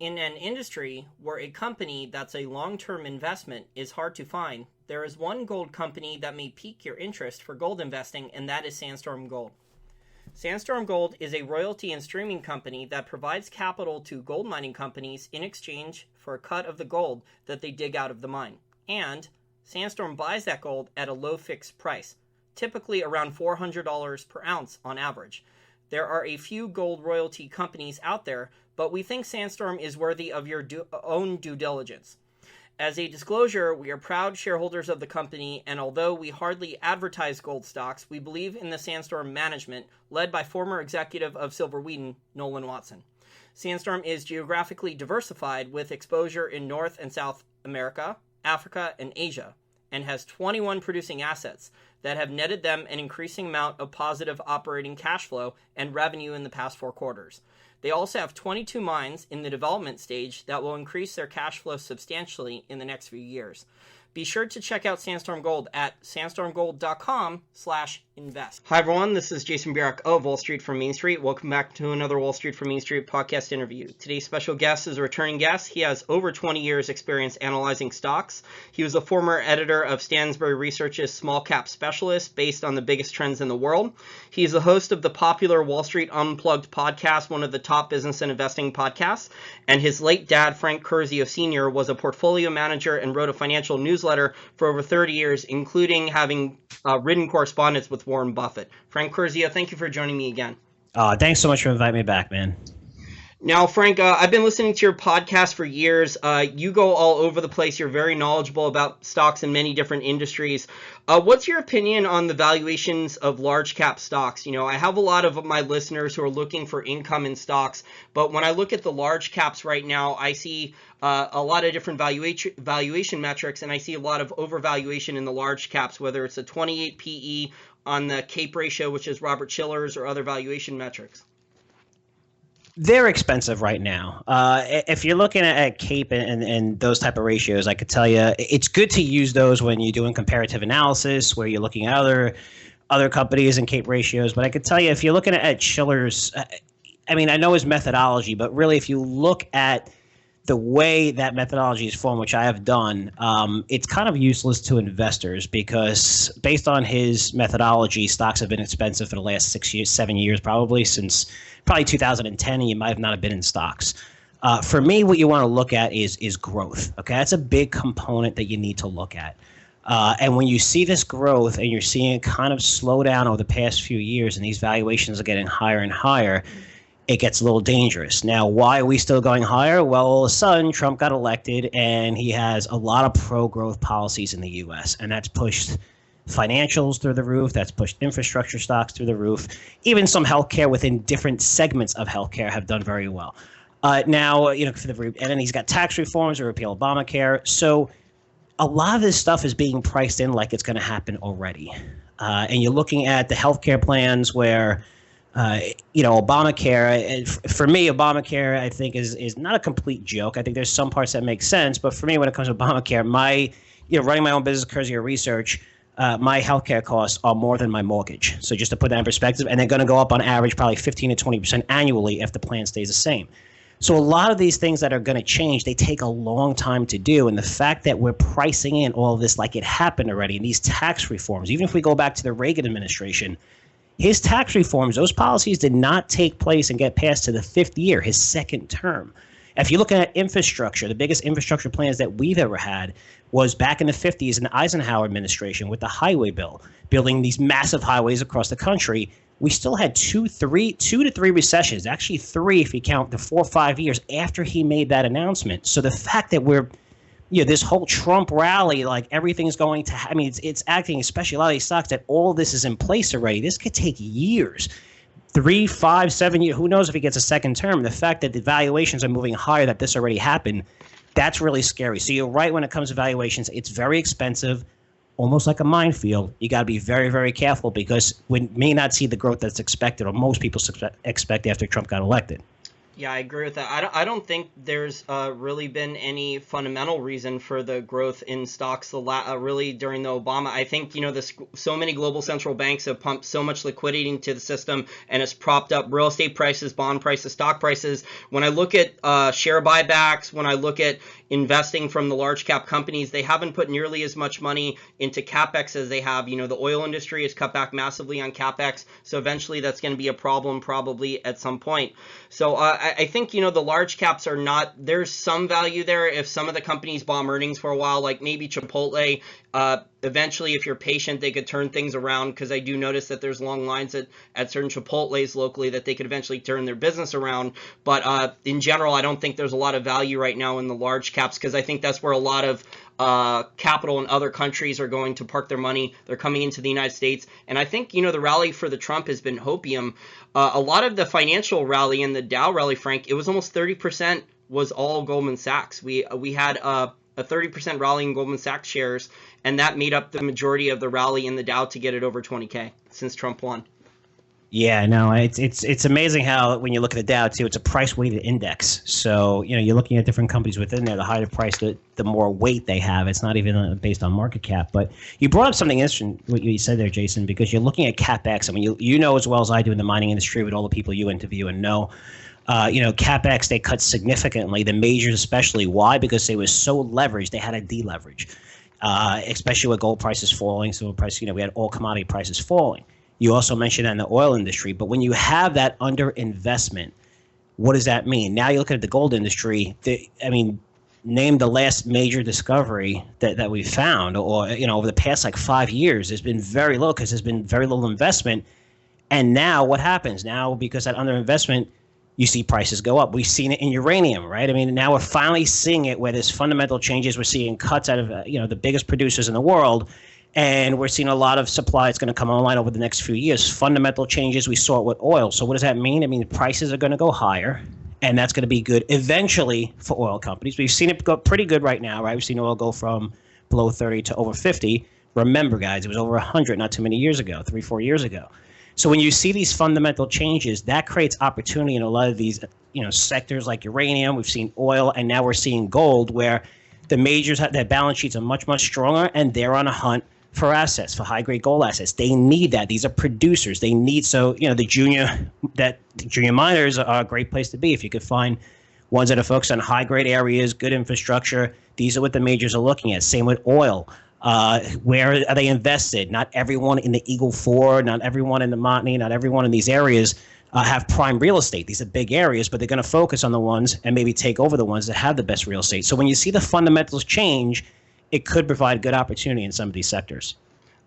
In an industry where a company that's a long-term investment is hard to find, there is one gold company that may pique your interest for gold investing, and that is Sandstorm Gold. Sandstorm Gold is a royalty and streaming company that provides capital to gold mining companies in exchange for a cut of the gold that they dig out of the mine. And Sandstorm buys that gold at a low fixed price, typically around $400 per ounce on average. There are a few gold royalty companies out there, but we think Sandstorm is worthy of your own due diligence. As a disclosure, we are proud shareholders of the company, and although we hardly advertise gold stocks, we believe in the Sandstorm management, led by former executive of Silver Wheaton, Nolan Watson. Sandstorm is geographically diversified with exposure in North and South America, Africa, and Asia, and has 21 producing assets that have netted them an increasing amount of positive operating cash flow and revenue in the past 4 quarters. They also have 22 mines in the development stage that will increase their cash flow substantially in the next few years. Be sure to check out Sandstorm Gold at sandstormgold.com/invest. Hi everyone, this is Jason Bierek of Wall Street from Main Street. Welcome back to another Wall Street from Main Street podcast interview. Today's special guest is a returning guest. He has over 20 years experience analyzing stocks. He was a former editor of Stansberry Research's Small Cap Specialist based on the biggest trends in the world. He is the host of the popular Wall Street Unplugged podcast, one of the top business and investing podcasts. And his late dad, Frank Curzio Sr., was a portfolio manager and wrote a financial newsletter for over 30 years, including having written correspondence with Warren Buffett. Frank Curzio, thank you for joining me again. Thanks so much for inviting me back, man. Now, Frank, I've been listening to your podcast for years. You go all over the place. You're very knowledgeable about stocks in many different industries. What's your opinion on the valuations of large cap stocks? You know, I have a lot of my listeners who are looking for income in stocks, but when I look at the large caps right now, I see a lot of different valuation metrics, and I see a lot of overvaluation in the large caps, whether it's a 28 PE on the CAPE ratio, which is Robert Shiller's, or other valuation metrics. They're expensive right now. If you're looking at CAPE and those type of ratios, I could tell you it's good to use those when you're doing comparative analysis, where you're looking at other companies and CAPE ratios. But I could tell you if you're looking at Shiller's, I mean, I know his methodology, but really if you look at the way that methodology is formed, which I have done, it's kind of useless to investors because based on his methodology, stocks have been expensive for the last 7 years, probably since 2010, and you might not have been in stocks. For me, what you want to look at is growth. Okay, that's a big component that you need to look at. And when you see this growth and you're seeing it kind of slow down over the past few years, and these valuations are getting higher and higher, it gets a little dangerous. Now, why are we still going higher? Well, all of a sudden, Trump got elected, and he has a lot of pro-growth policies in the U.S., and that's pushed financials through the roof. That's pushed infrastructure stocks through the roof. Even some healthcare within different segments of healthcare have done very well. Now, you know, and then he's got tax reforms to repeal Obamacare. So a lot of this stuff is being priced in like it's going to happen already. And you're looking at the healthcare plans where Obamacare, for me, Obamacare, I think is not a complete joke. I think there's some parts that make sense, but for me, when it comes to Obamacare, running my own business, Curzio Research, my healthcare costs are more than my mortgage. So just to put that in perspective, and they're going to go up on average probably 15 to 20% annually if the plan stays the same. So a lot of these things that are going to change, they take a long time to do. And the fact that we're pricing in all of this like it happened already, and these tax reforms, even if we go back to the Reagan administration, his tax reforms, those policies did not take place and get passed to the 5th year, his second term. If you look at infrastructure, the biggest infrastructure plans that we've ever had was back in the 50s in the Eisenhower administration with the highway bill, building these massive highways across the country. We still had two to three recessions, actually 3 if you count the 4 or 5 years after he made that announcement. So the fact that we're this whole Trump rally, like everything's going to, it's acting, especially a lot of these stocks, that all this is in place already. This could take years, 3, 5, 7 years. Who knows if he gets a second term? The fact that the valuations are moving higher, that this already happened, that's really scary. So you're right when it comes to valuations. It's very expensive, almost like a minefield. You got to be very, very careful because we may not see the growth that's expected or most people expect after Trump got elected. Yeah, I agree with that. I don't think there's really been any fundamental reason for the growth in stocks really during the Obama. I think, so many global central banks have pumped so much liquidity into the system and has propped up real estate prices, bond prices, stock prices. When I look at share buybacks, when I look at investing from the large cap companies, they haven't put nearly as much money into CapEx as they have. The oil industry has cut back massively on CapEx. So eventually that's going to be a problem probably at some point. So I think, the large caps are not, there's some value there if some of the companies bomb earnings for a while, like maybe Chipotle. Eventually, if you're patient, they could turn things around, because I do notice that there's long lines at certain Chipotles locally that they could eventually turn their business around. But in general, I don't think there's a lot of value right now in the large caps, because I think that's where a lot of capital in other countries are going to park their money. They're coming into the United States. And I think, the rally for the Trump has been hopium. A lot of the financial rally and the Dow rally, Frank, it was almost 30% was all Goldman Sachs. We had a 30% rally in Goldman Sachs shares, and that made up the majority of the rally in the Dow to get it over 20K since Trump won. Yeah, no, it's amazing how when you look at the Dow too, it's a price weighted index. So you're looking at different companies within there. The higher the price, the more weight they have. It's not even based on market cap. But you brought up something interesting what you said there, Jason, because you're looking at Catbacks. I mean, you know as well as I do in the mining industry with all the people you interview and know. Catbacks, they cut significantly, the majors especially. Why? Because they were so leveraged, they had to deleverage, especially with gold prices falling. So we had all commodity prices falling. You also mentioned that in the oil industry. But when you have that underinvestment, what does that mean? Now you're looking at the gold industry. Name the last major discovery that we found, or over the past 5 years, there's been very low because there's been very little investment. And now what happens? Now, because that underinvestment, you see prices go up. We've seen it in uranium, right? Now we're finally seeing it where there's fundamental changes. We're seeing cuts out of the biggest producers in the world. And we're seeing a lot of supply that's going to come online over the next few years. Fundamental changes. We saw it with oil. So what does that mean? Prices are going to go higher, and that's going to be good eventually for oil companies. We've seen it go pretty good right now, right? We've seen oil go from below 30 to over 50. Remember, guys, it was over 100 not too many years ago, 3-4 years ago. So when you see these fundamental changes, that creates opportunity in a lot of these sectors like uranium. We've seen oil, and now we're seeing gold, where the majors, their balance sheets are much, much stronger, and they're on a hunt for assets, for high-grade gold assets. They need that. These are producers. They need, the junior miners are a great place to be. If you could find ones that are focused on high-grade areas, good infrastructure, these are what the majors are looking at. Same with oil. Where are they invested? Not everyone in the Eagle Ford, not everyone in the Montney, not everyone in these areas have prime real estate. These are big areas, but they're going to focus on the ones and maybe take over the ones that have the best real estate. So when you see the fundamentals change, it could provide good opportunity in some of these sectors.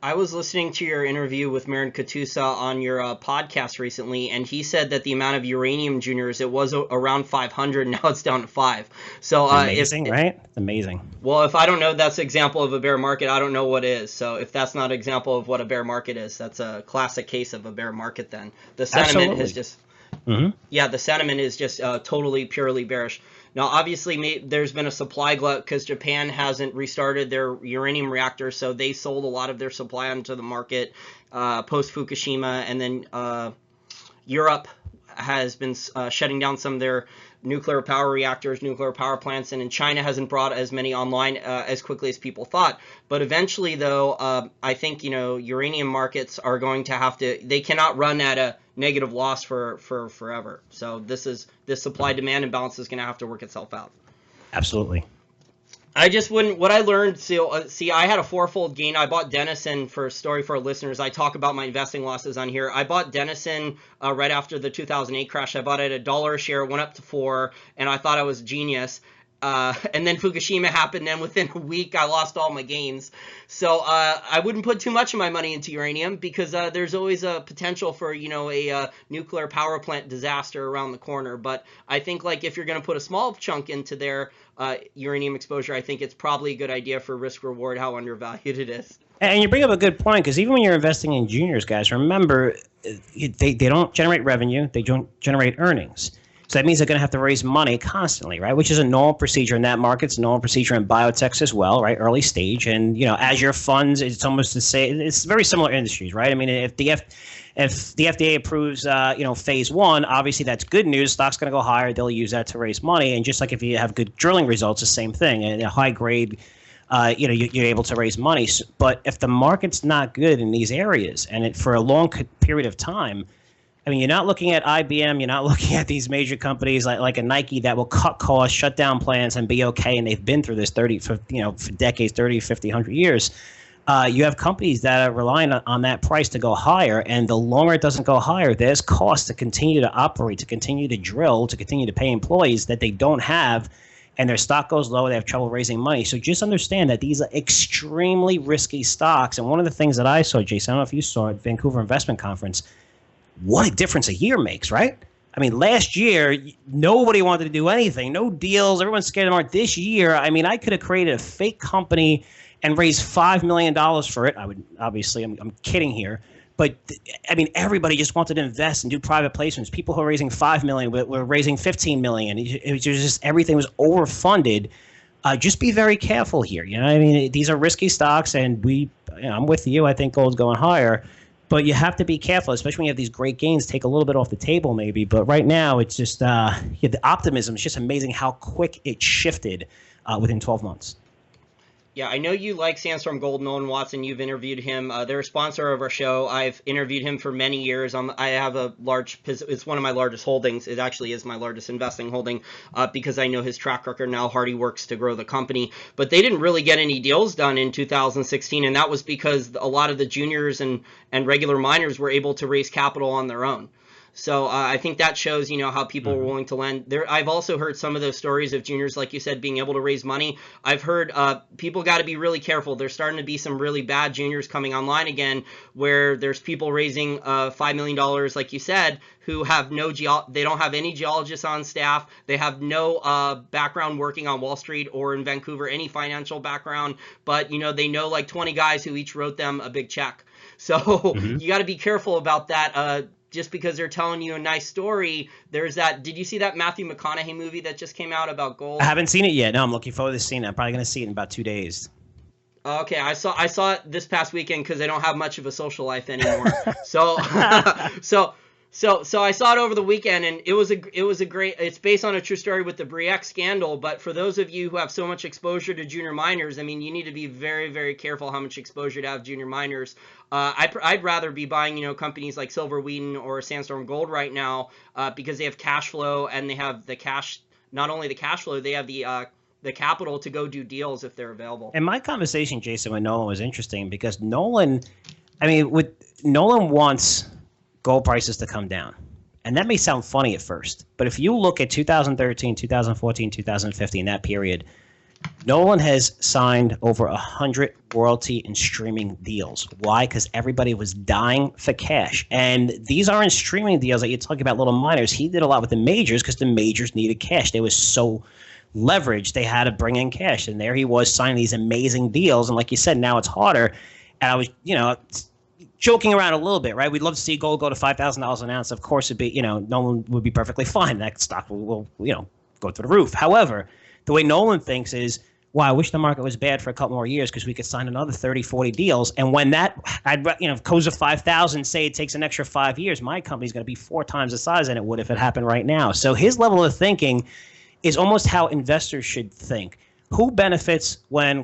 I was listening to your interview with Marin Katusa on your podcast recently, and he said that the amount of uranium juniors, it was around 500, now it's down to 5. So amazing, right? It's amazing. Well, if I don't know that's an example of a bear market, I don't know what is. So if that's not an example of what a bear market is, that's a classic case of a bear market then. The sentiment has just... Mm-hmm. Yeah, the sentiment is just totally, purely bearish. Now, obviously, there's been a supply glut because Japan hasn't restarted their uranium reactor, so they sold a lot of their supply onto the market post-Fukushima, and then Europe has been shutting down some of their nuclear power reactors, nuclear power plants, and in China hasn't brought as many online as quickly as people thought. But eventually, though, I think, uranium markets are going to have to, they cannot run at a negative loss for forever. So this supply-demand imbalance is going to have to work itself out. Absolutely. I just wouldn't, what I learned, see, I had a fourfold gain. I bought Denison, for a story for our listeners. I talk about my investing losses on here. I bought Denison right after the 2008 crash. I bought it at $1 a share, went up to $4, and I thought I was a genius. And then Fukushima happened, and within a week, I lost all my gains. So I wouldn't put too much of my money into uranium because there's always a potential for, a nuclear power plant disaster around the corner. But I think, if you're going to put a small chunk into their uranium exposure, I think it's probably a good idea for risk-reward, how undervalued it is. And you bring up a good point, because even when you're investing in juniors, guys, remember, they don't generate revenue. They don't generate earnings. So that means they're going to have to raise money constantly, right? Which is a normal procedure in that market. It's a normal procedure in biotechs as well, right? Early stage. And, as your funds, it's almost to say, it's very similar industries, right? If If the FDA approves, phase one, obviously that's good news. Stock's going to go higher. They'll use that to raise money. And just like if you have good drilling results, the same thing. And a high grade, you're able to raise money. But if the market's not good in these areas and for a long period of time, I mean, you're not looking at IBM. You're not looking at these major companies like a Nike that will cut costs, shut down plants, and be okay. And they've been through this for decades, 30, 50, 100 years. You have companies that are relying on that price to go higher. And the longer it doesn't go higher, there's costs to continue to operate, to continue to drill, to continue to pay employees that they don't have. And their stock goes low. They have trouble raising money. So just understand that these are extremely risky stocks. And one of the things that I saw, Jason, I don't know if you saw at Vancouver Investment Conference, what a difference a year makes, right? I mean, last year, nobody wanted to do anything. No deals. Everyone's scared of the market. This year, I mean, I could have created a fake company and raised $5 million for it. I would, obviously, I'm kidding here. But, I mean, everybody just wanted to invest and do private placements. People who are raising $5 million were raising $15 million. It was just everything was overfunded. Just be very careful here. You know, I mean, these are risky stocks, and I'm with you. I think gold's going higher. But you have to be careful, especially when you have these great gains. Take a little bit off the table, maybe. But right now, it's just the optimism. It's just amazing how quick it shifted within 12 months. Yeah, I know you like Sandstorm Gold, Nolan Watson. You've interviewed him. They're a sponsor of our show. I've interviewed him for many years. I have a large, it's one of my largest holdings. It actually is my largest investing holding because I know his track record and how hard he works to grow the company. But they didn't really get any deals done in 2016, and that was because a lot of the juniors and regular miners were able to raise capital on their own. So I think that shows, how people were willing to lend. I've also heard some of those stories of juniors, like you said, being able to raise money. I've heard people got to be really careful. There's starting to be some really bad juniors coming online again, where there's people raising $5 million, like you said, who have they don't have any geologists on staff. They have no background working on Wall Street or in Vancouver, any financial background. But, they know like 20 guys who each wrote them a big check. So you got to be careful about that. Just because they're telling you a nice story, there's that. Did you see that Matthew McConaughey movie that just came out about gold? I haven't seen it yet. No, I'm looking forward to seeing it. I'm probably going to see it in about 2 days. Okay, I saw it this past weekend because I don't have much of a social life anymore. So I saw it over the weekend, and it was a great. It's based on a true story with the Briec scandal. But for those of you who have so much exposure to junior miners, I mean, you need to be very, very careful how much exposure to have junior miners. I'd rather be buying, companies like Silver Wheaton or Sandstorm Gold right now because they have cash flow and they have the cash. Not only the cash flow, they have the capital to go do deals if they're available. And my conversation, Jason, with Nolan was interesting because Nolan wants gold prices to come down. And that may sound funny at first, but if you look at 2013, 2014, 2015, that period, Nolan has signed over 100 royalty and streaming deals. Why? Because everybody was dying for cash. And these aren't streaming deals that you talk about little miners. He did a lot with the majors because the majors needed cash. They were so leveraged, they had to bring in cash. And there he was signing these amazing deals. And like you said, now it's harder. And I was, joking around a little bit, right? We'd love to see gold go to $5,000 an ounce. Of course, it'd be, Nolan would be perfectly fine. That stock will go through the roof. However, the way Nolan thinks is, wow, I wish the market was bad for a couple more years because we could sign another 30, 40 deals. And when that, goes to 5,000, say it takes an extra 5 years, my company's going to be 4 times the size than it would if it happened right now. So his level of thinking is almost how investors should think. Who benefits when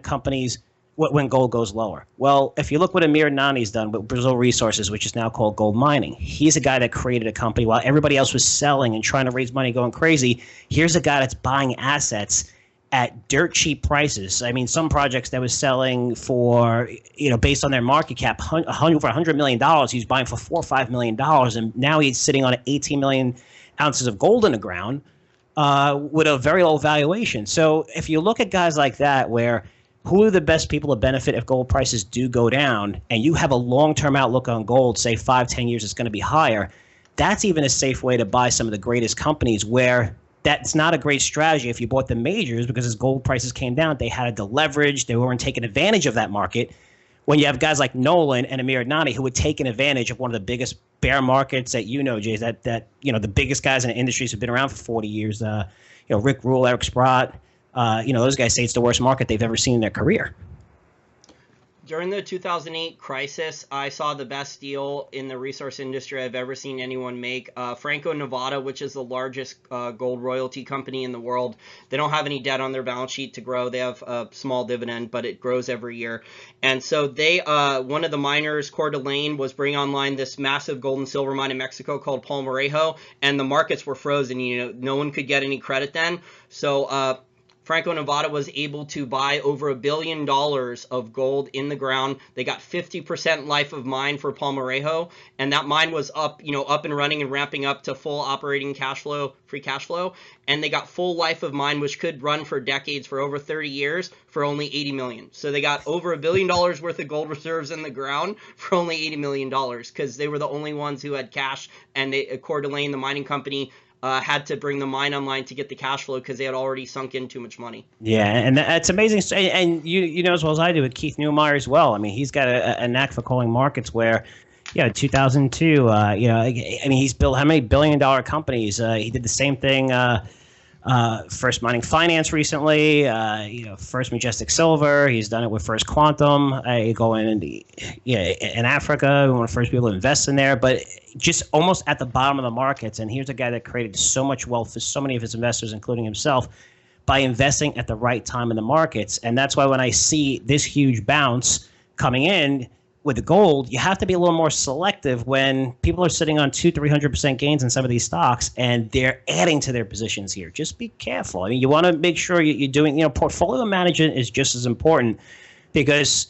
gold goes lower? Well, if you look what Amir Adnani's done with Brazil Resources, which is now called Gold Mining, he's a guy that created a company while everybody else was selling and trying to raise money going crazy. Here's a guy that's buying assets at dirt cheap prices. I mean, some projects that was selling for, based on their market cap, over $100 million, he's buying for $4 or $5 million. And now he's sitting on 18 million ounces of gold in the ground with a very low valuation. So if you look at guys like that, where who are the best people to benefit if gold prices do go down, and you have a long-term outlook on gold, say 5-10 years, it's going to be higher, that's even a safe way to buy some of the greatest companies, where that's not a great strategy if you bought the majors, because as gold prices came down, they had to leverage, they weren't taking advantage of that market. When you have guys like Nolan and Amir Adnani who would take advantage of one of the biggest bear markets that Jay, that the biggest guys in the industries have been around for 40 years, Rick Rule, Eric Sprott, those guys say it's the worst market they've ever seen in their career. During the 2008 crisis, I saw the best deal in the resource industry I've ever seen anyone make. Franco-Nevada, which is the largest gold royalty company in the world, they don't have any debt on their balance sheet to grow. They have a small dividend, but it grows every year. And so they, one of the miners, Coeur d'Alene, was bringing online this massive gold and silver mine in Mexico called Palmarejo, and the markets were frozen. You know, no one could get any credit then. So Franco-Nevada was able to buy over $1 billion of gold in the ground. They got 50% life of mine for Palmarejo, and that mine was up and running and ramping up to full operating cash flow, free cash flow. And they got full life of mine, which could run for decades, for over 30 years, for only $80 million. So they got over $1 billion worth of gold reserves in the ground for only $80 million, because they were the only ones who had cash, and Coeur d'Alene, the mining company, had to bring the mine online to get the cash flow because they had already sunk in too much money. Yeah, and that's amazing. And you know as well as I do with Keith Neumeier as well. I mean, he's got a knack for calling markets where, 2002, I mean, he's built how many billion-dollar companies? He did the same thing. First Mining Finance recently, First Majestic Silver. He's done it with First Quantum. Going in Africa, we want to first be able to invest in there, but just almost at the bottom of the markets. And here's a guy that created so much wealth for so many of his investors, including himself, by investing at the right time in the markets. And that's why when I see this huge bounce coming in with the gold, you have to be a little more selective when people are sitting on 200-300% gains in some of these stocks and they're adding to their positions here. Just be careful. I mean, you want to make sure you're doing, portfolio management is just as important, because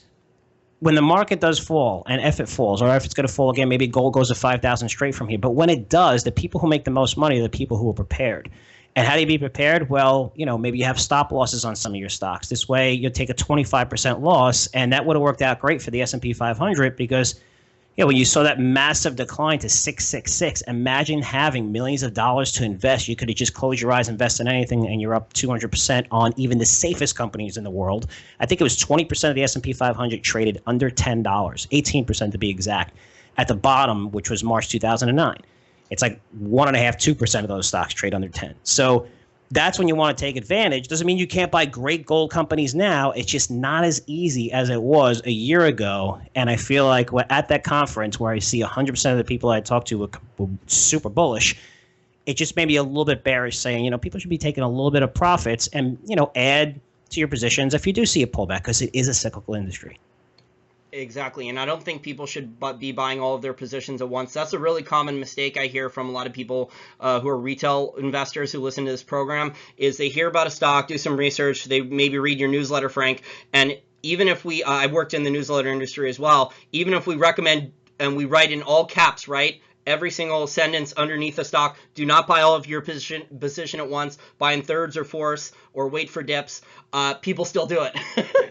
when the market does fall, and if it falls, or if it's going to fall again, maybe gold goes to 5,000 straight from here. But when it does, the people who make the most money are the people who are prepared. And how do you be prepared? Well, maybe you have stop losses on some of your stocks. This way, you'll take a 25% loss, and that would have worked out great for the S&P 500 because, when you saw that massive decline to 666, imagine having millions of dollars to invest. You could have just closed your eyes, invest in anything, and you're up 200% on even the safest companies in the world. I think it was 20% of the S&P 500 traded under $10, 18% to be exact, at the bottom, which was March 2009. It's like 1.5–2% of those stocks trade under 10. So that's when you want to take advantage. Doesn't mean you can't buy great gold companies now. It's just not as easy as it was a year ago. And I feel like at that conference where I see 100% of the people I talked to were super bullish, it just made me a little bit bearish, saying, people should be taking a little bit of profits and, add to your positions if you do see a pullback, because it is a cyclical industry. Exactly, and I don't think people should be buying all of their positions at once. That's a really common mistake I hear from a lot of people who are retail investors who listen to this program, is they hear about a stock, do some research, they maybe read your newsletter, Frank, and even if we, I worked in the newsletter industry as well, even if we recommend and we write in all caps, right, every single sentence underneath the stock, do not buy all of your position at once, buy in thirds or fourths, or wait for dips, people still do it.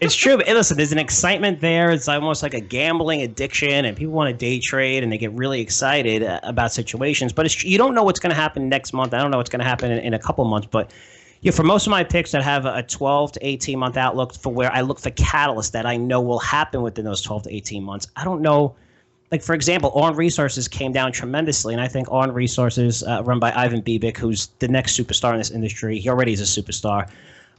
It's true, but listen, there's an excitement there. It's almost like a gambling addiction, and people want to day trade, and they get really excited about situations. But you don't know what's going to happen next month. I don't know what's going to happen in a couple months. But for most of my picks that have a 12 to 18-month outlook, for where I look for catalysts that I know will happen within those 12 to 18 months, I don't know. Like, for example, On Resources came down tremendously, and I think On Resources, run by Ivan Bibic, who's the next superstar in this industry. He already is a superstar.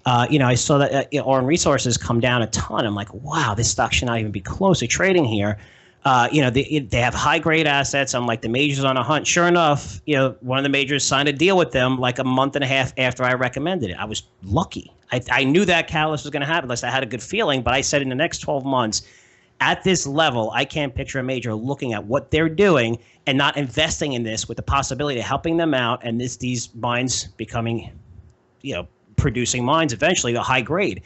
I saw that On Resources come down a ton. I'm like, wow, this stock should not even be close to trading here. They have high-grade assets. I'm like, the majors on a hunt. Sure enough, one of the majors signed a deal with them like a month and a half after I recommended it. I was lucky. I knew that catalyst was going to happen, unless I had a good feeling, but I said in the next 12 months, at this level, I can't picture a major looking at what they're doing and not investing in this with the possibility of helping them out, and these mines becoming, producing mines eventually, the high grade.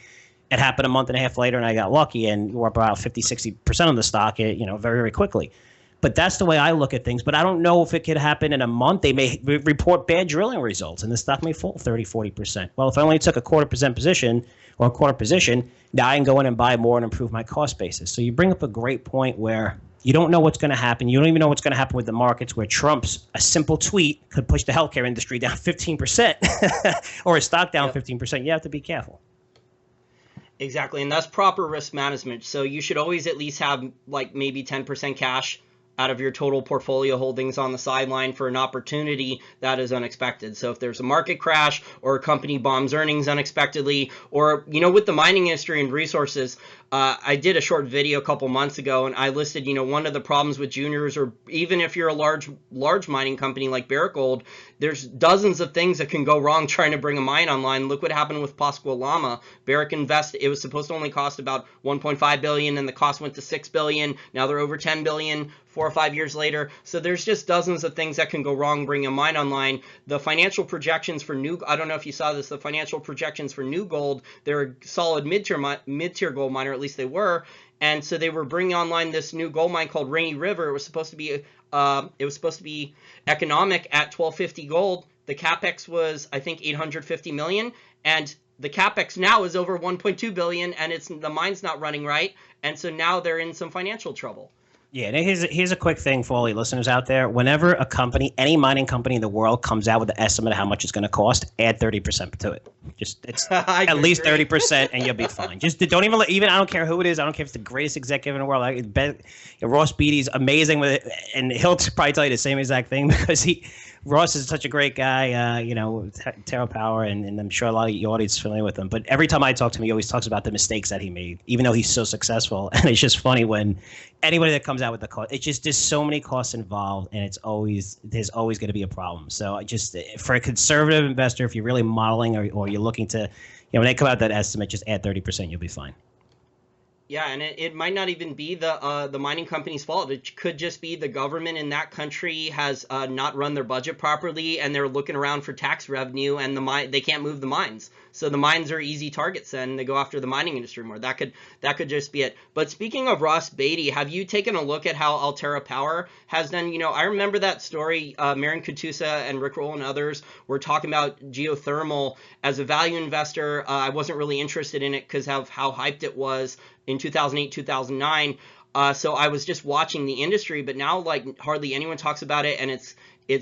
It happened a month and a half later, and I got lucky, and we're up about 50–60% of the stock, very, very quickly. But that's the way I look at things. But I don't know if it could happen in a month. They may report bad drilling results, and the stock may fall 30–40%. Well, if I only took a quarter position, now I can go in and buy more and improve my cost basis. So you bring up a great point where you don't know what's going to happen. You don't even know what's going to happen with the markets, where a simple tweet could push the healthcare industry down 15% or a stock down 15%. You have to be careful. Exactly, and that's proper risk management. So you should always at least have like maybe 10% cash out of your total portfolio holdings on the sideline for an opportunity that is unexpected. So if there's a market crash or a company bombs earnings unexpectedly, or, with the mining industry and resources, I did a short video a couple months ago, and I listed, one of the problems with juniors, or even if you're a large mining company like Barrick Gold, there's dozens of things that can go wrong trying to bring a mine online. Look what happened with Pascua Lama. Barrick invested, it was supposed to only cost about 1.5 billion, and the cost went to 6 billion. Now they're over 10 billion 4 or 5 years later. So there's just dozens of things that can go wrong bringing a mine online. The financial projections for new, I don't know if you saw this, the financial projections for New Gold, they're a solid mid-tier gold miner, at least they were. And so they were bringing online this new gold mine called Rainy River. It was supposed to be economic at $1,250 gold. The capex was, I think, 850 million, and the capex now is over 1.2 billion, and the mine's not running right, and so now they're in some financial trouble. Yeah, and here's a quick thing for all your listeners out there. Whenever a company, any mining company in the world, comes out with an estimate of how much it's going to cost, add 30% to it. It's at least 30%, and you'll be fine. Just don't even I don't care who it is. I don't care if it's the greatest executive in the world. Ross Beatty's amazing with it, and he'll probably tell you the same exact thing because Ross is such a great guy, Alterra Power, and I'm sure a lot of your audience is familiar with him. But every time I talk to him, he always talks about the mistakes that he made, even though he's so successful. And it's just funny when anybody that comes out with the cost, there's so many costs involved, and there's always going to be a problem. So for a conservative investor, if you're really modeling or you're looking to, when they come out with that estimate, just add 30%, you'll be fine. Yeah, and it might not even be the mining company's fault. It could just be the government in that country has not run their budget properly, and they're looking around for tax revenue, and they can't move the mines. So the mines are easy targets, and they go after the mining industry more. That could just be it. But speaking of Ross Beatty, have you taken a look at how Alterra Power has done? I remember that story. Marion Katusa and Rick Roll and others were talking about geothermal as a value investor. I wasn't really interested in it because of how hyped it was in 2008, 2009. So I was just watching the industry, but now hardly anyone talks about it, and it's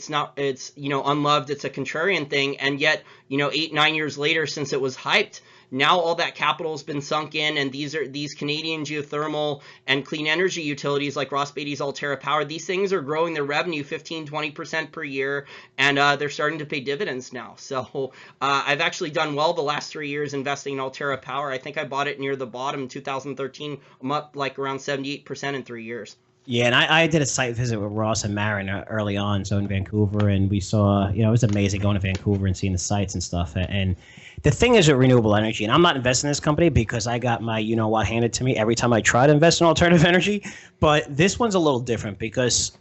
unloved. It's a contrarian thing, and yet 8-9 years later since it was hyped, now all that capital has been sunk in, and these Canadian geothermal and clean energy utilities like Ross Beatty's Alterra Power, these things are growing their revenue 15-20% per year, and they're starting to pay dividends now. So I've actually done well the last 3 years investing in Alterra Power. I think I bought it near the bottom in 2013. I'm up around 78% in 3 years. Yeah, and I did a site visit with Ross and Marin early on, so in Vancouver, and we saw, it was amazing going to Vancouver and seeing the sites and stuff. And the thing is with renewable energy, and I'm not investing in this company because I got my what handed to me every time I try to invest in alternative energy, but this one's a little different because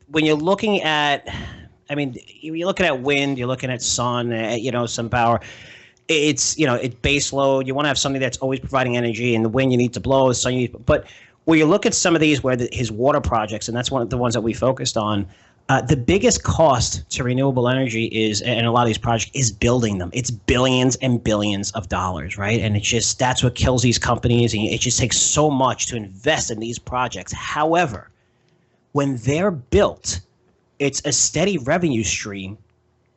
when you're looking at, you're looking at wind, you're looking at sun, some power. It's, it's base load. You want to have something that's always providing energy, and the wind you need to blow, the sun you need, but where you look at some of these, his water projects, and that's one of the ones that we focused on, the biggest cost to renewable energy is, and a lot of these projects, is building them. It's billions and billions of dollars, right? And that's what kills these companies, and it just takes so much to invest in these projects. However, when they're built, it's a steady revenue stream,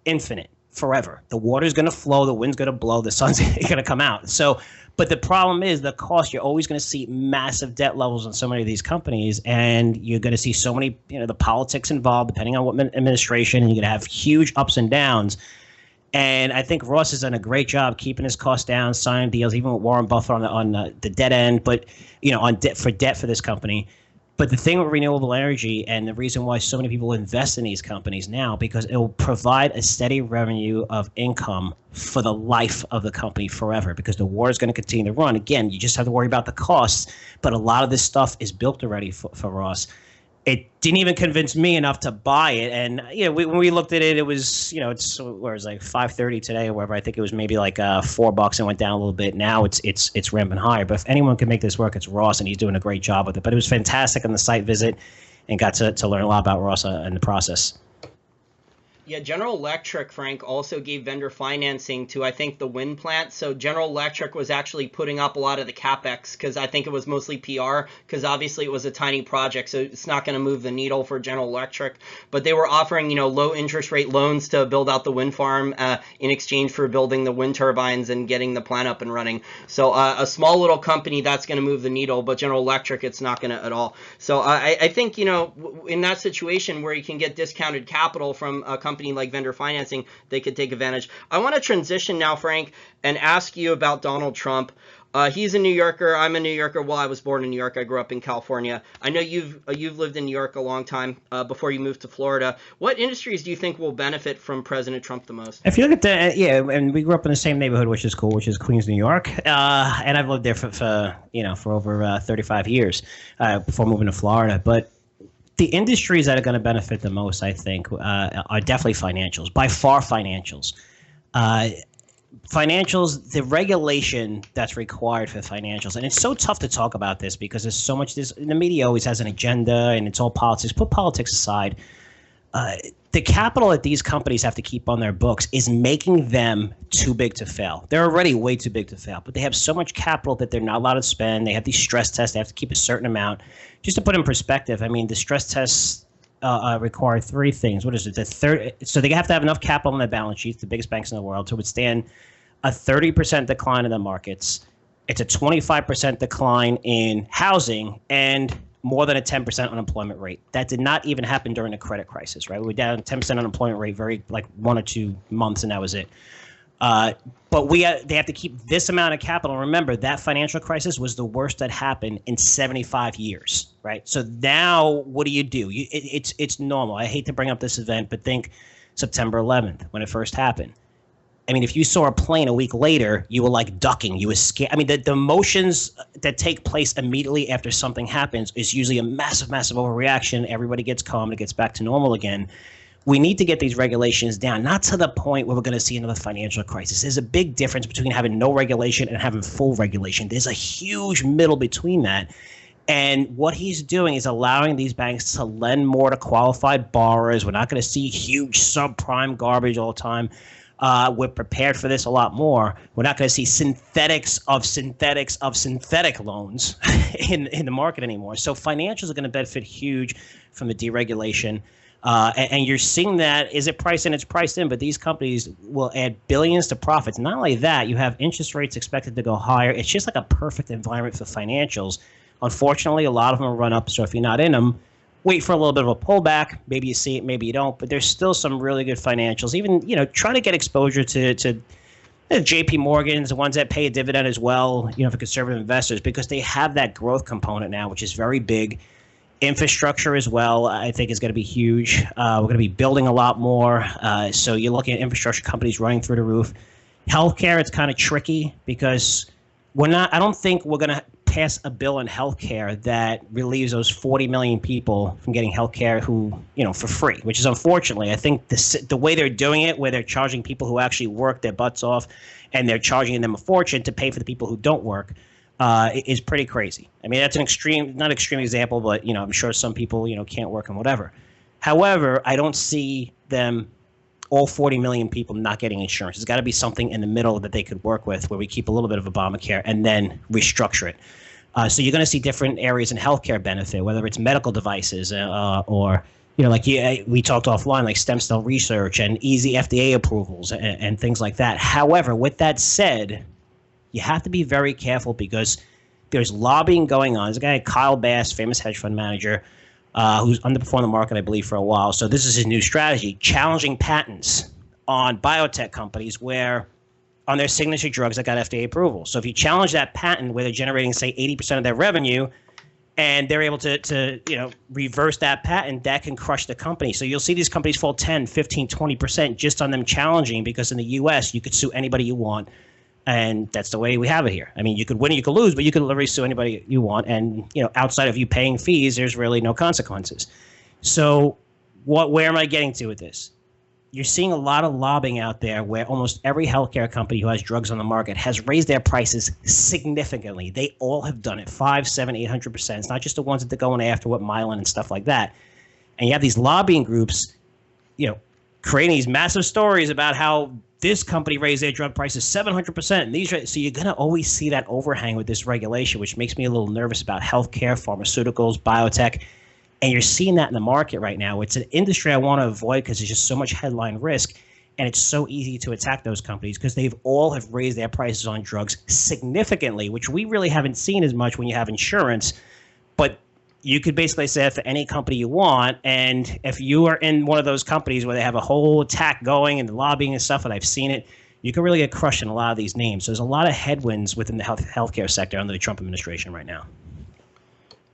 infinite, forever. The water's going to flow, the wind's going to blow, the sun's going to come out. So, but the problem is the cost. You're always going to see massive debt levels in so many of these companies, and you're going to see so many, the politics involved, depending on what administration, and you're going to have huge ups and downs. And I think Ross has done a great job keeping his costs down, signing deals, even with Warren Buffett on the debt end, but on debt for this company. But the thing with renewable energy, and the reason why so many people invest in these companies now, because it will provide a steady revenue of income for the life of the company forever, because the war is going to continue to run. Again, you just have to worry about the costs, but a lot of this stuff is built already for Ross. It didn't even convince me enough to buy it. And when we looked at it, it was it's like 5.30 today or whatever. I think it was maybe $4 and went down a little bit. Now it's ramping higher. But if anyone can make this work, it's Ross, and he's doing a great job with it. But it was fantastic on the site visit, and got to learn a lot about Ross in the process. Yeah, General Electric, Frank, also gave vendor financing to, I think, the wind plant. So General Electric was actually putting up a lot of the Catbacks because I think it was mostly PR because obviously it was a tiny project, so it's not going to move the needle for General Electric. But they were offering, low interest rate loans to build out the wind farm in exchange for building the wind turbines and getting the plant up and running. So a small little company, that's going to move the needle, but General Electric, it's not going to at all. So I think, in that situation where you can get discounted capital from a company like vendor financing, they could take advantage. I want to transition now, Frank, and ask you about Donald Trump. He's a New Yorker. I'm a New Yorker. Well, I was born in New York. I grew up in California. I know you've lived in New York a long time before you moved to Florida. What industries do you think will benefit from President Trump the most? If you look at and we grew up in the same neighborhood, which is cool, which is Queens, New York, and I've lived there for over 35 years before moving to Florida. But the industries that are going to benefit the most, I think, are definitely financials. By far, financials. Financials, the regulation that's required for financials, and it's so tough to talk about this because there's so much. The media always has an agenda, and it's all politics. Put politics aside. The capital that these companies have to keep on their books is making them too big to fail. They're already way too big to fail, but they have so much capital that they're not allowed to spend. They have these stress tests. They have to keep a certain amount. Just to put in perspective, I mean, the stress tests require three things. What is it? So they have to have enough capital on their balance sheets, the biggest banks in the world, to withstand a 30% decline in the markets. It's a 25% decline in housing, and more than a 10% unemployment rate. That did not even happen during the credit crisis, right? We were down 10% unemployment rate, very like 1 or 2 months, and that was it. But they have to keep this amount of capital. Remember, that financial crisis was the worst that happened in 75 years, right? So now what do? It's normal. I hate to bring up this event, but think September 11th when it first happened. I mean, if you saw a plane a week later, you were like ducking. You were scared. I mean, the emotions that take place immediately after something happens is usually a massive, massive overreaction. Everybody gets calm. It gets back to normal again. We need to get these regulations down, not to the point where we're going to see another financial crisis. There's a big difference between having no regulation and having full regulation. There's a huge middle between that. And what he's doing is allowing these banks to lend more to qualified borrowers. We're not going to see huge subprime garbage all the time. We're prepared for this a lot more. We're not going to see synthetics of synthetic loans in the market anymore. So financials are going to benefit huge from the deregulation. And you're seeing that. Is it priced in? It's priced in, but these companies will add billions to profits. Not only that, you have interest rates expected to go higher. It's just like a perfect environment for financials. Unfortunately, a lot of them run up, so if you're not in them, wait for a little bit of a pullback. Maybe you see it, maybe you don't, but there's still some really good financials. Even, trying to get exposure to JP Morgans, the ones that pay a dividend as well, for conservative investors, because they have that growth component now, which is very big. Infrastructure as well, I think, is going to be huge. We're going to be building a lot more. So you're looking at infrastructure companies running through the roof. Healthcare, it's kind of tricky because I don't think we're going to pass a bill in healthcare that relieves those 40 million people from getting healthcare for free, which is unfortunately, I think the way they're doing it, where they're charging people who actually work their butts off and they're charging them a fortune to pay for the people who don't work, is pretty crazy. I mean, that's not extreme example, but, I'm sure some people, can't work and whatever. However, I don't see them, all 40 million people, not getting insurance. There's got to be something in the middle that they could work with where we keep a little bit of Obamacare and then restructure it. So you're going to see different areas in healthcare benefit, whether it's medical devices or, we talked offline, like stem cell research and easy FDA approvals and things like that. However, with that said, you have to be very careful because there's lobbying going on. There's a guy, Kyle Bass, famous hedge fund manager, who's underperformed the market, I believe, for a while. So this is his new strategy, challenging patents on biotech companies where on their signature drugs that got FDA approval. So if you challenge that patent where they're generating, say, 80% of their revenue and they're able to reverse that patent, that can crush the company. So you'll see these companies fall 10, 15, 20% just on them challenging because in the U.S. you could sue anybody you want. And that's the way we have it here. I mean, you could win or you could lose, but you could literally sue anybody you want. And, outside of you paying fees, there's really no consequences. So where am I getting to with this? You're seeing a lot of lobbying out there where almost every healthcare company who has drugs on the market has raised their prices significantly. They all have done it 5, 7, 800%. It's not just the ones that they're going after with Mylan and stuff like that. And you have these lobbying groups, creating these massive stories about how this company raised their drug prices 700%. And so you're going to always see that overhang with this regulation, which makes me a little nervous about healthcare, pharmaceuticals, biotech. And you're seeing that in the market right now. It's an industry I want to avoid because there's just so much headline risk. And it's so easy to attack those companies because they've all have raised their prices on drugs significantly, which we really haven't seen as much when you have insurance. But you could basically say that for any company you want. And if you are in one of those companies where they have a whole attack going and the lobbying and stuff, and I've seen it, you can really get crushed in a lot of these names. So there's a lot of headwinds within the healthcare sector under the Trump administration right now.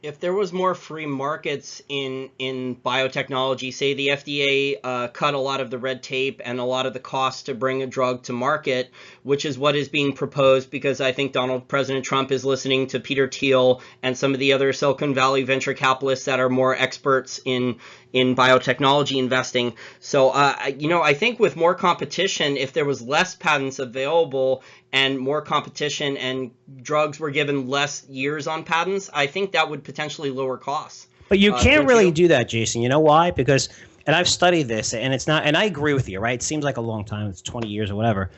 If there was more free markets in biotechnology, say the FDA cut a lot of the red tape and a lot of the costs to bring a drug to market, which is what is being proposed because I think President Trump is listening to Peter Thiel and some of the other Silicon Valley venture capitalists that are more experts in biotechnology investing. So, I think with more competition, if there was less patents available and more competition and drugs were given less years on patents, I think that would potentially lower costs. But you can't really do that, Jason. You know why? Because, and I've studied this, and it's not, and I agree with you, right? It seems like a long time. It's 20 years or whatever.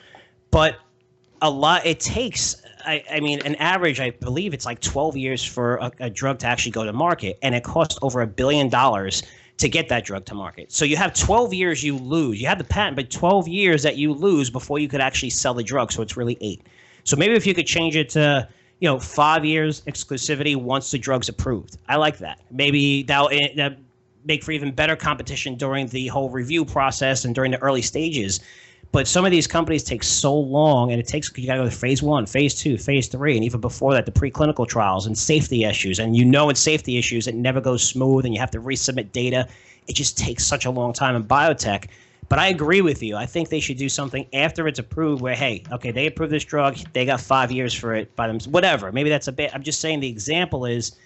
But it takes, I mean, an average, I believe it's like 12 years for a drug to actually go to market, and it costs over $1 billion to get that drug to market. So you have 12 years you lose. You have the patent, but 12 years that you lose before you could actually sell the drug. So it's really 8. So maybe if you could change it to, 5 years exclusivity once the drug's approved. I like that. Maybe that'll make for even better competition during the whole review process and during the early stages. But some of these companies take so long, and you got to go to phase 1, phase 2, phase 3, and even before that, the preclinical trials and safety issues. And in safety issues, it never goes smooth, and you have to resubmit data. It just takes such a long time in biotech. But I agree with you. I think they should do something after it's approved where, hey, okay, they approved this drug. They got 5 years for it by them. Whatever. Maybe that's a bit. I'm just saying the example is,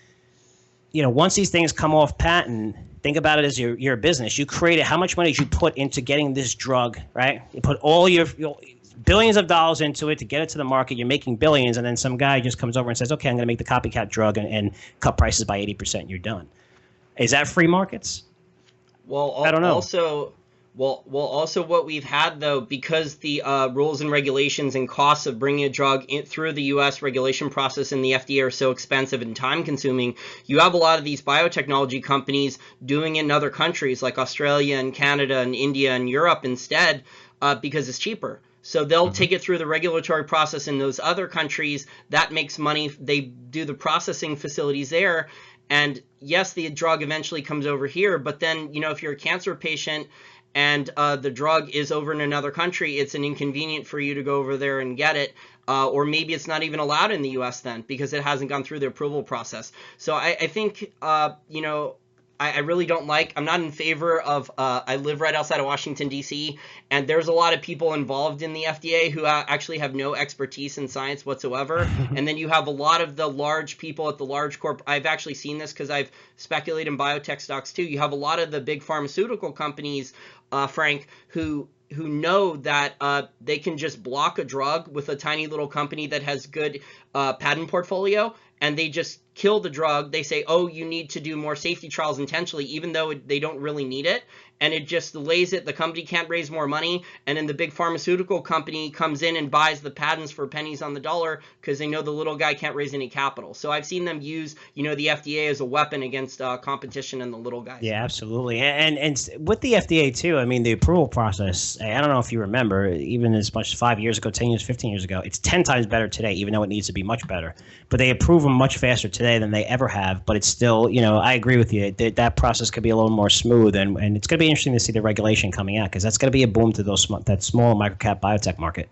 once these things come off patent, think about it as your business. You created, how much money did you put into getting this drug, right? You put all your billions of dollars into it to get it to the market. You're making billions, and then some guy just comes over and says, okay, I'm going to make the copycat drug and cut prices by 80%, and you're done. Is that free markets? Well, I don't know. Also what we've had, though, because the rules and regulations and costs of bringing a drug through the U.S. regulation process and the FDA are so expensive and time-consuming, you have a lot of these biotechnology companies doing it in other countries like Australia and Canada and India and Europe instead because it's cheaper. So they'll take it through the regulatory process in those other countries. That makes money. They do the processing facilities there. And yes, the drug eventually comes over here. But then, if you're a cancer patient and the drug is over in another country, it's an inconvenient for you to go over there and get it. Or maybe it's not even allowed in the U.S. then because it hasn't gone through the approval process. So I think, I really don't I'm not in favor of, I live right outside of Washington, D.C., and there's a lot of people involved in the FDA who actually have no expertise in science whatsoever. And then you have a lot of the large people at the large I've actually seen this because I've speculated in biotech stocks too. You have a lot of the big pharmaceutical companies, Frank, who know that they can just block a drug with a tiny little company that has good patent portfolio, and they just kill the drug. They say, oh, you need to do more safety trials intentionally, even though they don't really need it. And it just delays it. The company can't raise more money. And then the big pharmaceutical company comes in and buys the patents for pennies on the dollar because they know the little guy can't raise any capital. So I've seen them use, the FDA as a weapon against competition and the little guys. Yeah, absolutely. And with the FDA too, I mean, the approval process, I don't know if you remember, even as much as 5 years ago, 10 years, 15 years ago, it's 10 times better today, even though it needs to be much better. But they approve them much faster today than they ever have. But it's still, I agree with you. That process could be a little more smooth. And it's going to be interesting to see the regulation coming out because that's going to be a boom to that small microcap biotech market.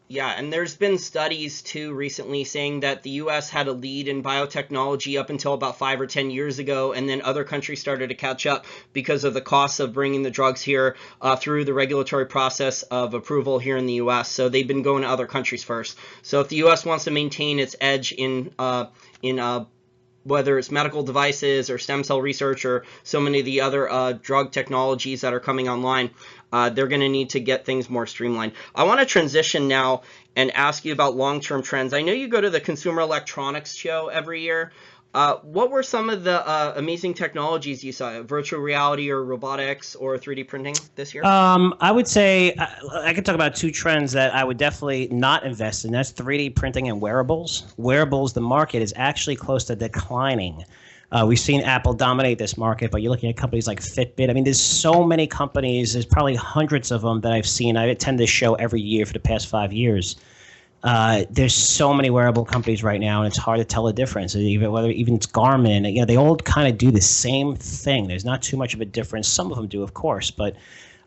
Yeah, and there's been studies too recently saying that the U.S. had a lead in biotechnology up until about 5 or 10 years ago, and then other countries started to catch up because of the costs of bringing the drugs here through the regulatory process of approval here in the U.S. So they've been going to other countries first. So if the U.S. wants to maintain its edge in whether it's medical devices or stem cell research or so many of the other drug technologies that are coming online, they're going to need to get things more streamlined. I want to transition now and ask you about long-term trends. I know you go to the Consumer Electronics Show every year. What were some of the amazing technologies you saw? Virtual reality or robotics or 3D printing this year? I would say I could talk about two trends that I would definitely not invest in. That's 3D printing and wearables. Wearables, the market is actually close to declining. We've seen Apple dominate this market, but you're looking at companies like Fitbit. I mean, there's so many companies. There's probably hundreds of them that I've seen. I attend this show every year for the past 5 years. There's so many wearable companies right now, and it's hard to tell the difference. Even it's Garmin, they all kind of do the same thing. There's not too much of a difference. Some of them do, of course, but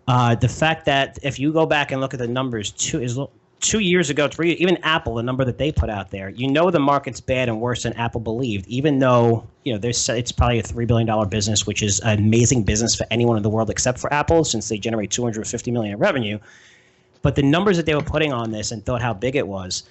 the fact that if you go back and look at the numbers, 2 years ago, even Apple, the number that they put out there, the market's bad and worse than Apple believed. Even though it's probably a $3 billion business, which is an amazing business for anyone in the world except for Apple, since they generate $250 million in revenue. But the numbers that they were putting on this and thought how big it was,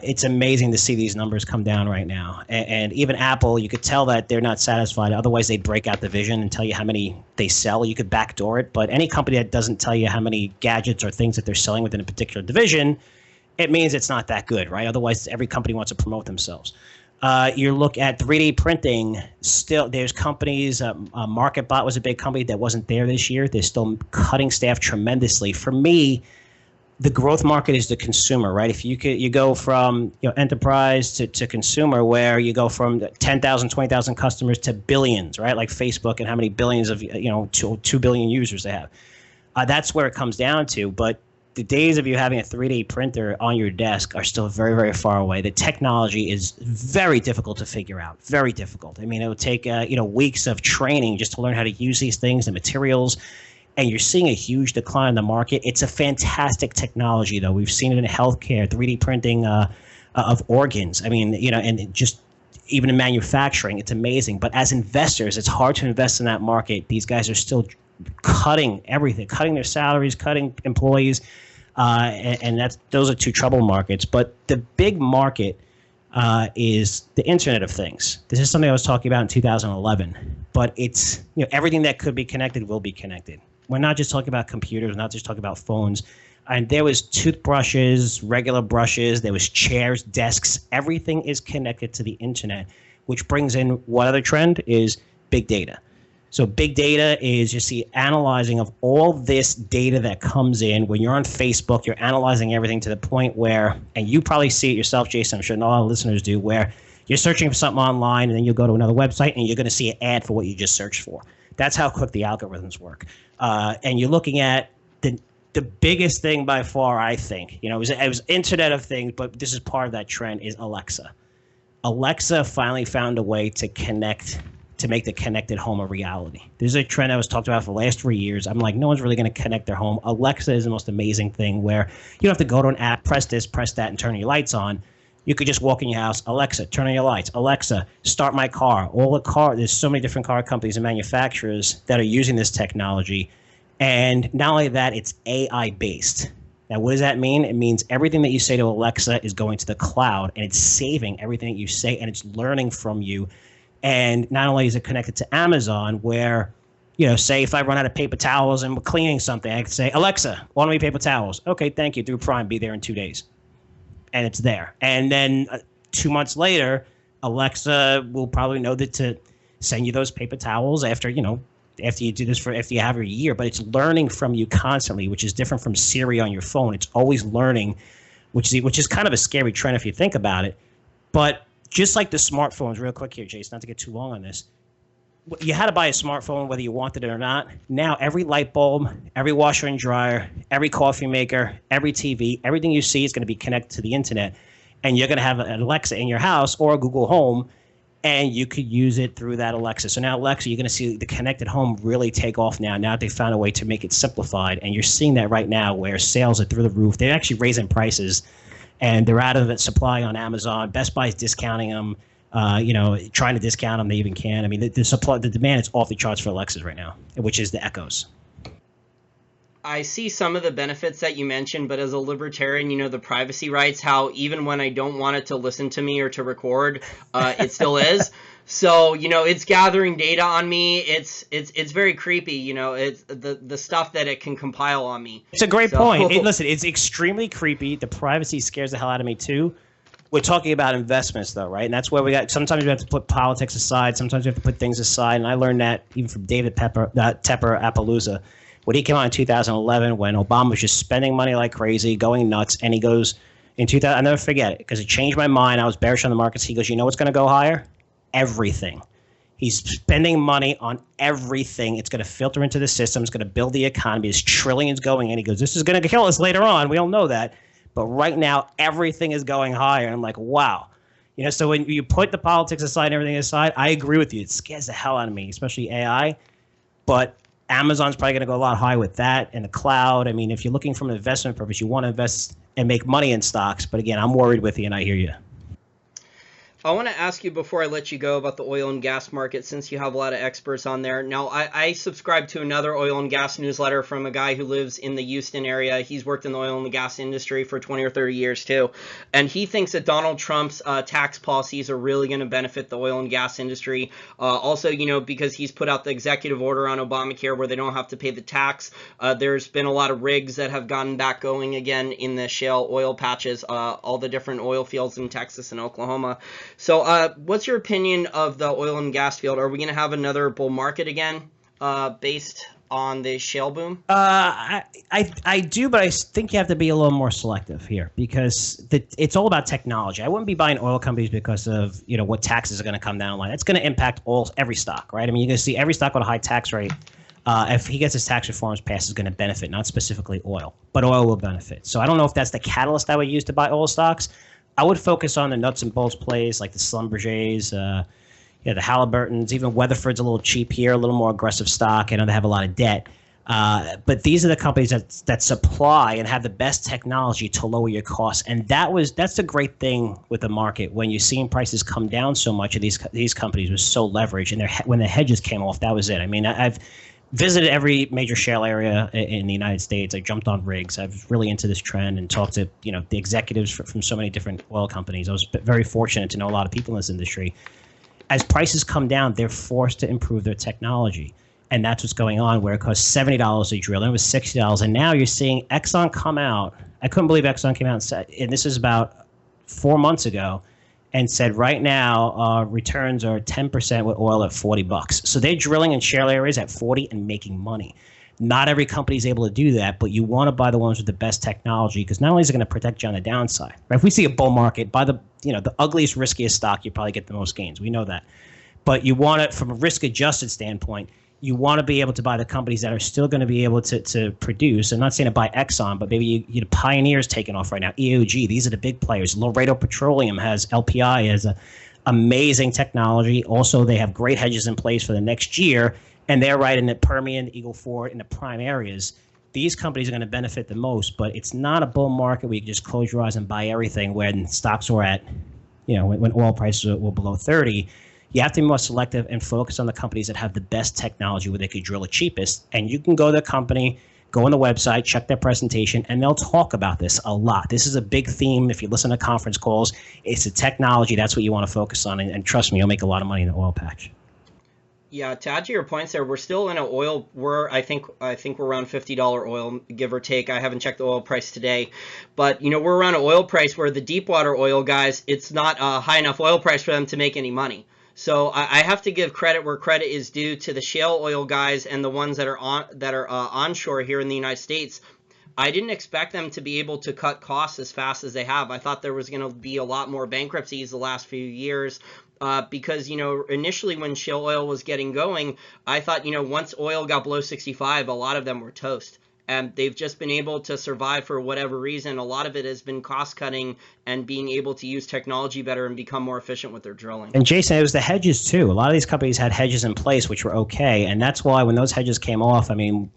it's amazing to see these numbers come down right now. And even Apple, you could tell that they're not satisfied. Otherwise, they'd break out the vision and tell you how many they sell. You could backdoor it. But any company that doesn't tell you how many gadgets or things that they're selling within a particular division, it means it's not that good, right? Otherwise, every company wants to promote themselves. You look at 3D printing, still there's companies, MarketBot was a big company that wasn't there this year. They're still cutting staff tremendously. For me, the growth market is the consumer, right? If you go from enterprise to consumer, where you go from 10,000, 20,000 customers to billions, right? Like Facebook and how many billions of 2 billion users they have. That's where it comes down to. But the days of you having a 3D printer on your desk are still very, very far away. The technology is very difficult to figure out. Very difficult. I mean, it would take weeks of training just to learn how to use these things, the materials. And you're seeing a huge decline in the market. It's a fantastic technology, though. We've seen it in healthcare, 3D printing of organs. I mean, and just even in manufacturing, it's amazing. But as investors, it's hard to invest in that market. These guys are still cutting everything, cutting their salaries, cutting employees, and those are two trouble markets. But the big market is the Internet of Things. This is something I was talking about in 2011. But it's everything that could be connected will be connected. We're not just talking about computers, we're not just talking about phones. And there was toothbrushes, regular brushes, there was chairs, desks. Everything is connected to the internet, which brings in what other trend is big data. So big data is just the analyzing of all this data that comes in. When you're on Facebook, you're analyzing everything to the point where, and you probably see it yourself, Jason, I'm sure a lot of listeners do, where you're searching for something online and then you'll go to another website and you're going to see an ad for what you just searched for. That's how quick the algorithms work. And you're looking at the biggest thing by far, I think, it was Internet of Things, but this is part of that trend, is Alexa. Alexa finally found a way to make the connected home a reality. There's a trend I was talked about for the last 3 years. I'm like, no one's really going to connect their home. Alexa is the most amazing thing, where you don't have to go to an app, press this, press that, and turn your lights on. You could just walk in your house, Alexa, turn on your lights. Alexa, start my car. There's so many different car companies and manufacturers that are using this technology. And not only that, it's AI-based. Now, what does that mean? It means everything that you say to Alexa is going to the cloud, and it's saving everything that you say, and it's learning from you. And not only is it connected to Amazon, where, say if I run out of paper towels and we're cleaning something, I can say, Alexa, order me paper towels. Okay, thank you. Through Prime, be there in 2 days. And it's there. And then 2 months later, Alexa will probably know that to send you those paper towels after you do this after you have a year. But it's learning from you constantly, which is different from Siri on your phone. It's always learning, which is kind of a scary trend if you think about it. But just like the smartphones, real quick here, Jason, not to get too long on this. You had to buy a smartphone whether you wanted it or not. Now every light bulb, every washer and dryer, every coffee maker, every TV, everything you see is going to be connected to the internet. And you're going to have an Alexa in your house or a Google Home, and you could use it through that Alexa. So now Alexa, you're going to see the connected home really take off now. Now they found a way to make it simplified. And you're seeing that right now where sales are through the roof. They're actually raising prices, and they're out of supply on Amazon. Best Buy is discounting them. Trying to discount them, they even can. I mean, the demand is off the charts for Alexas right now, which is the Echoes. I see some of the benefits that you mentioned, but as a libertarian, the privacy rights, how even when I don't want it to listen to me or to record, it still is. So, it's gathering data on me. It's very creepy, it's the stuff that it can compile on me. It's a great point. Listen, it's extremely creepy. The privacy scares the hell out of me too. We're talking about investments, though, right? And that's where we got. Sometimes we have to put politics aside. Sometimes we have to put things aside. And I learned that even from David Tepper Appaloosa, when he came out in 2011, when Obama was just spending money like crazy, going nuts, and he goes in 2000. I'll never forget it because it changed my mind. I was bearish on the markets. He goes, "You know what's going to go higher? Everything." He's spending money on everything. It's going to filter into the system. It's going to build the economy. There's trillions going in. He goes, "This is going to kill us later on." We all know that. But right now, everything is going higher. And I'm like, wow. So when you put the politics aside and everything aside, I agree with you. It scares the hell out of me, especially AI. But Amazon's probably going to go a lot higher with that and the cloud. I mean, if you're looking from an investment purpose, you want to invest and make money in stocks. But again, I'm worried with you, and I hear you. I want to ask you before I let you go about the oil and gas market, since you have a lot of experts on there. Now, I subscribe to another oil and gas newsletter from a guy who lives in the Houston area. He's worked in the oil and gas industry for 20 or 30 years too. And he thinks that Donald Trump's tax policies are really going to benefit the oil and gas industry. Also, because he's put out the executive order on Obamacare where they don't have to pay the tax. There's been a lot of rigs that have gotten back going again in the shale oil patches, all the different oil fields in Texas and Oklahoma. So what's your opinion of the oil and gas field? Are we going to have another bull market again based on the shale boom? I do, but I think you have to be a little more selective here because it's all about technology. I wouldn't be buying oil companies because of what taxes are going to come down the line. It's going to impact every stock, right? I mean, you're going to see every stock with a high tax rate. If he gets his tax reforms passed, is going to benefit, not specifically oil, but oil will benefit. So I don't know if that's the catalyst I would use to buy oil stocks. I would focus on the nuts and bolts plays like the Schlumbergers, the Halliburtons, even Weatherford's a little cheap here, a little more aggressive stock. I know they have a lot of debt. But these are the companies that supply and have the best technology to lower your costs. And that's the great thing with the market. When you're seeing prices come down so much, of these companies were so leveraged. And when the hedges came off, that was it. I mean, I've visited every major shale area in the United States. I jumped on rigs. I was really into this trend and talked to the executives from so many different oil companies. I was very fortunate to know a lot of people in this industry. As prices come down, they're forced to improve their technology. And that's what's going on, where it costs $70 a drill. And it was $60. And now you're seeing Exxon come out. I couldn't believe Exxon came out and said, and this is about 4 months ago, and said right now returns are 10% with oil at $40. So they're drilling in shale areas at 40 and making money. Not every company is able to do that, but you want to buy the ones with the best technology because not only is it going to protect you on the downside. Right? If we see a bull market, buy the ugliest, riskiest stock, you probably get the most gains. We know that. But you want it from a risk-adjusted standpoint. You want to be able to buy the companies that are still going to be able to produce. I'm not saying to buy Exxon, but maybe Pioneer's taking off right now. EOG, these are the big players. Laredo Petroleum has LPI as a amazing technology. Also, they have great hedges in place for the next year, and they're right in the Permian, Eagle Ford, in the prime areas. These companies are going to benefit the most, but it's not a bull market where you can just close your eyes and buy everything when stocks were at, when oil prices were below 30. You have to be more selective and focus on the companies that have the best technology where they could drill the cheapest. And you can go to the company, go on the website, check their presentation, and they'll talk about this a lot. This is a big theme. If you listen to conference calls, it's the technology. That's what you want to focus on. And trust me, you'll make a lot of money in the oil patch. Yeah, to add to your points there, we're still in an oil. I think we're around $50 oil, give or take. I haven't checked the oil price today, but we're around an oil price where the deep water oil guys, it's not a high enough oil price for them to make any money. So I have to give credit where credit is due to the shale oil guys and the ones that are onshore here in the United States. I didn't expect them to be able to cut costs as fast as they have. I thought there was going to be a lot more bankruptcies the last few years because, initially when shale oil was getting going, I thought, once oil got below 65, a lot of them were toast. And they've just been able to survive for whatever reason. A lot of it has been cost cutting and being able to use technology better and become more efficient with their drilling. And Jason, it was the hedges too. A lot of these companies had hedges in place, which were okay. And that's why when those hedges came off, I mean,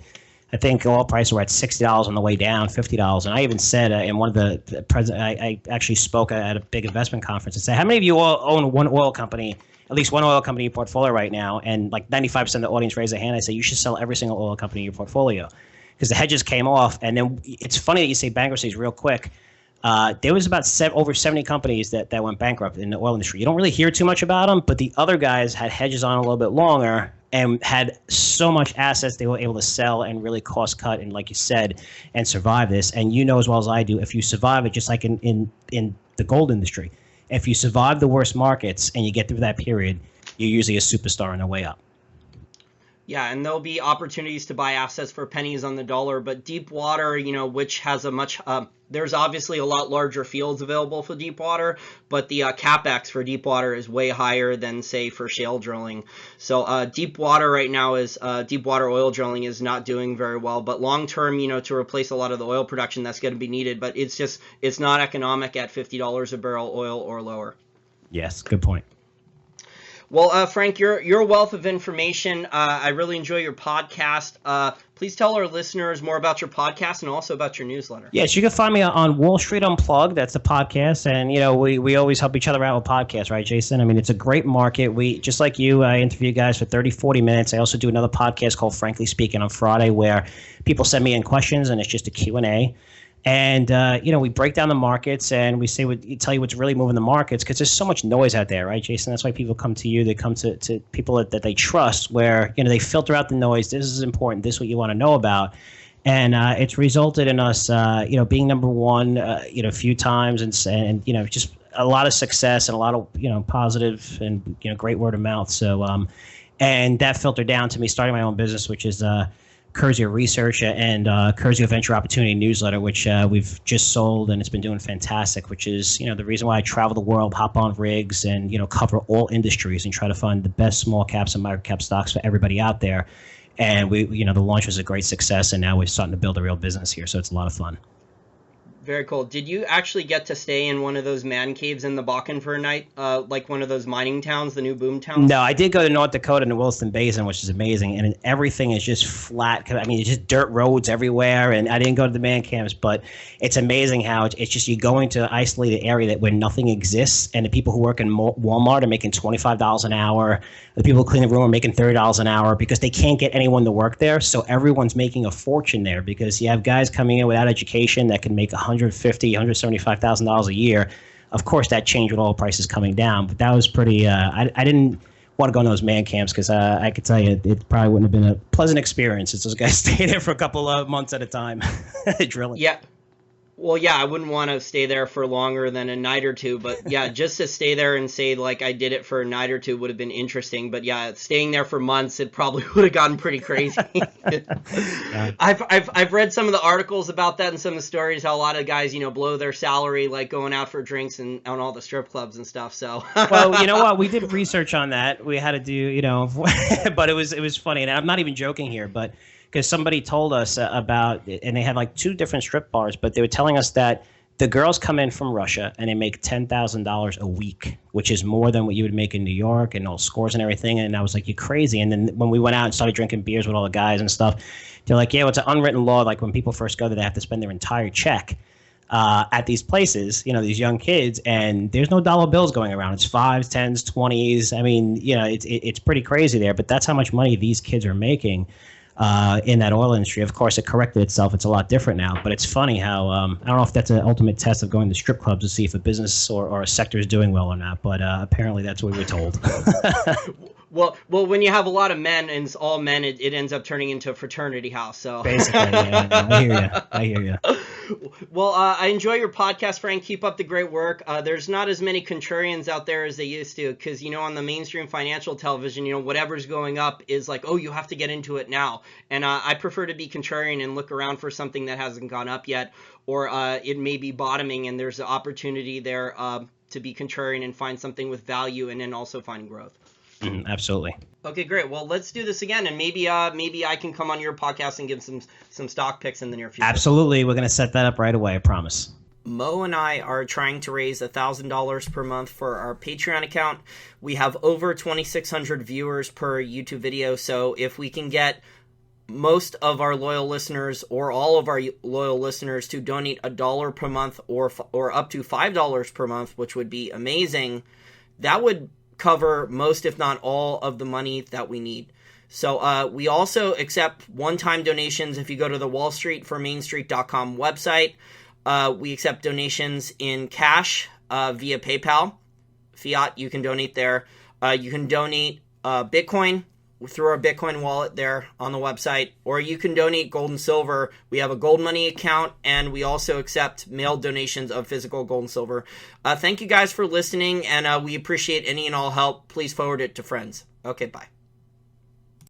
I think oil prices were at $60 on the way down, $50. And I even said in one of the I actually spoke at a big investment conference and said, how many of you all own one oil company, at least one oil company in your portfolio right now? And like 95% of the audience raised their hand. I said, you should sell every single oil company in your portfolio. Because the hedges came off, and then it's funny that you say bankruptcies real quick. There was about over 70 companies that went bankrupt in the oil industry. You don't really hear too much about them, but the other guys had hedges on a little bit longer and had so much assets they were able to sell and really cost cut and, like you said, and survive this. And as well as I do, if you survive it, just like in the gold industry, if you survive the worst markets and you get through that period, you're usually a superstar on the way up. Yeah, and there'll be opportunities to buy assets for pennies on the dollar, but deep water, which has a much, there's obviously a lot larger fields available for deep water, but the Catbacks for deep water is way higher than, say, for shale drilling. So deep water right now is, deep water oil drilling is not doing very well, but long term, to replace a lot of the oil production that's going to be needed, but it's not economic at $50 a barrel oil or lower. Yes, good point. Well, Frank, your wealth of information. I really enjoy your podcast. Please tell our listeners more about your podcast and also about your newsletter. Yes, you can find me on Wall Street Unplugged. That's the podcast. And, we always help each other out with podcasts, right, Jason? I mean, it's a great market. We, just like you, I interview guys for 30, 40 minutes. I also do another podcast called Frankly Speaking on Friday where people send me in questions and it's just a Q&A. And, we break down the markets and we tell you what's really moving the markets because there's so much noise out there, right, Jason? That's why people come to you. They come to people that they trust where, they filter out the noise. This is important. This is what you want to know about. And it's resulted in us, being number one, a few times and just a lot of success and a lot of, positive and, great word of mouth. So, and that filtered down to me starting my own business, which is Curzio Research and Curzio Venture Opportunity Newsletter, which we've just sold, and it's been doing fantastic, which is, the reason why I travel the world, hop on rigs, and, cover all industries and try to find the best small caps and micro cap stocks for everybody out there. And we, the launch was a great success, and now we're starting to build a real business here, so it's a lot of fun. Very cool. Did you actually get to stay in one of those man caves in the Bakken for a night, like one of those mining towns, the new boom towns? No, I did go to North Dakota in the Williston Basin, which is amazing, and everything is just flat. I mean, it's just dirt roads everywhere, and I didn't go to the man camps, but it's amazing how it's just you're going to an isolated area where nothing exists, and the people who work in Walmart are making $25 an hour. The people who clean the room are making $30 an hour because they can't get anyone to work there, so everyone's making a fortune there because you have guys coming in without education that can make $150,000, $175,000 a year. Of course, that changed with oil prices coming down, but that was pretty. I didn't want to go in those man camps because I could tell you it probably wouldn't have been a pleasant experience. It's those guys stay there for a couple of months at a time, drilling. Yeah. Well, yeah, I wouldn't want to stay there for longer than a night or two, but yeah, just to stay there and say like I did it for a night or two would have been interesting. But yeah, staying there for months, it probably would have gotten pretty crazy. Yeah. I've read some of the articles about that and some of the stories how a lot of guys blow their salary like going out for drinks and on all the strip clubs and stuff. So well, you know what, we did research on that. We had to do but it was funny, and I'm not even joking here, but. Because somebody told us about, and they had like two different strip bars, but they were telling us that the girls come in from Russia and they make $10,000 a week, which is more than what you would make in New York and all scores and everything. And I was like, you're crazy. And then when we went out and started drinking beers with all the guys and stuff, they're like, yeah, well, it's an unwritten law. Like when people first go there, they have to spend their entire check at these places, these young kids, and there's no dollar bills going around. It's 5s, 10s, 20s. I mean, it's pretty crazy there, but that's how much money these kids are making. In that oil industry. Of course, it corrected itself. It's a lot different now. But it's funny how I don't know if that's an ultimate test of going to strip clubs to see if a business or a sector is doing well or not. But apparently that's what we were told. Well, when you have a lot of men and it's all men, it ends up turning into a fraternity house. So basically, yeah, I hear you. Well, I enjoy your podcast, Frank. Keep up the great work. There's not as many contrarians out there as they used to because, on the mainstream financial television, whatever's going up is like, oh, you have to get into it now. And I prefer to be contrarian and look around for something that hasn't gone up yet, or it may be bottoming and there's an opportunity there to be contrarian and find something with value and then also find growth. Absolutely. Okay, great. Well, let's do this again, and maybe I can come on your podcast and give some stock picks in the near future. Absolutely. We're going to set that up right away, I promise. Mo and I are trying to raise $1,000 per month for our Patreon account. We have over 2,600 viewers per YouTube video, so if we can get most of our loyal listeners or all of our loyal listeners to donate $1 per month or up to $5 per month, which would be amazing, that would cover most, if not all, of the money that we need. So we also accept one-time donations. If you go to the wallstreetformainstreet.com website, we accept donations in cash via PayPal. Fiat, you can donate there. You can donate Bitcoin, through our Bitcoin wallet there on the website, or you can donate gold and silver. We have a gold money account, and we also accept mailed donations of physical gold and silver. Thank you guys for listening, and we appreciate any and all help. Please forward it to friends. Okay, bye.